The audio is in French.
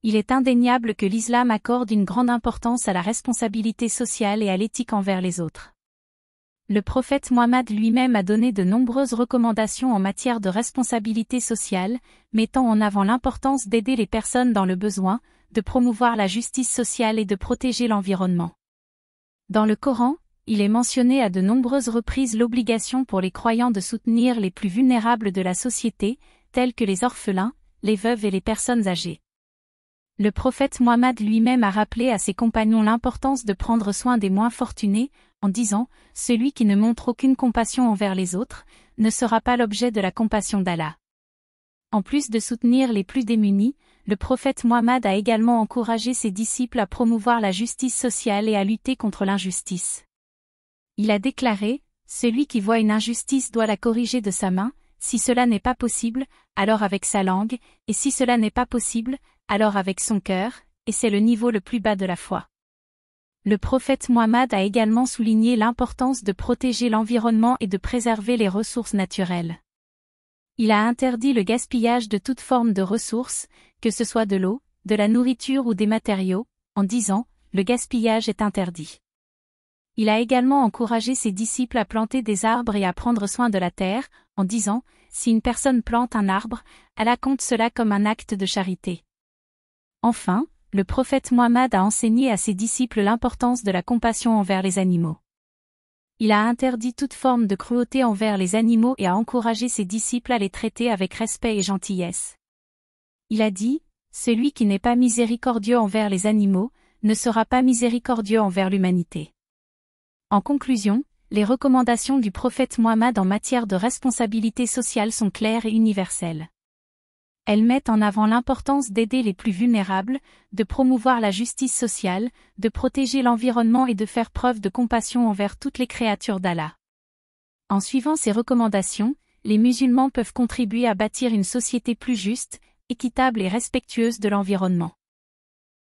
Il est indéniable que l'islam accorde une grande importance à la responsabilité sociale et à l'éthique envers les autres. Le prophète Mohammed lui-même a donné de nombreuses recommandations en matière de responsabilité sociale, mettant en avant l'importance d'aider les personnes dans le besoin, de promouvoir la justice sociale et de protéger l'environnement. Dans le Coran, il est mentionné à de nombreuses reprises l'obligation pour les croyants de soutenir les plus vulnérables de la société, tels que les orphelins, les veuves et les personnes âgées. Le prophète Mohammed lui-même a rappelé à ses compagnons l'importance de prendre soin des moins fortunés, en disant « Celui qui ne montre aucune compassion envers les autres, ne sera pas l'objet de la compassion d'Allah ». En plus de soutenir les plus démunis, le prophète Mohammed a également encouragé ses disciples à promouvoir la justice sociale et à lutter contre l'injustice. Il a déclaré « Celui qui voit une injustice doit la corriger de sa main, si cela n'est pas possible, alors avec sa langue, et si cela n'est pas possible, alors avec son cœur, et c'est le niveau le plus bas de la foi. » Le prophète Mohammed a également souligné l'importance de protéger l'environnement et de préserver les ressources naturelles. Il a interdit le gaspillage de toute forme de ressources, que ce soit de l'eau, de la nourriture ou des matériaux, en disant « Le gaspillage est interdit ». Il a également encouragé ses disciples à planter des arbres et à prendre soin de la terre, en disant « Si une personne plante un arbre, Allah compte cela comme un acte de charité ». Enfin, le prophète Mohammed a enseigné à ses disciples l'importance de la compassion envers les animaux. Il a interdit toute forme de cruauté envers les animaux et a encouragé ses disciples à les traiter avec respect et gentillesse. Il a dit « Celui qui n'est pas miséricordieux envers les animaux, ne sera pas miséricordieux envers l'humanité ». En conclusion, les recommandations du prophète Mohammed en matière de responsabilité sociale sont claires et universelles. Elles mettent en avant l'importance d'aider les plus vulnérables, de promouvoir la justice sociale, de protéger l'environnement et de faire preuve de compassion envers toutes les créatures d'Allah. En suivant ces recommandations, les musulmans peuvent contribuer à bâtir une société plus juste, équitable et respectueuse de l'environnement.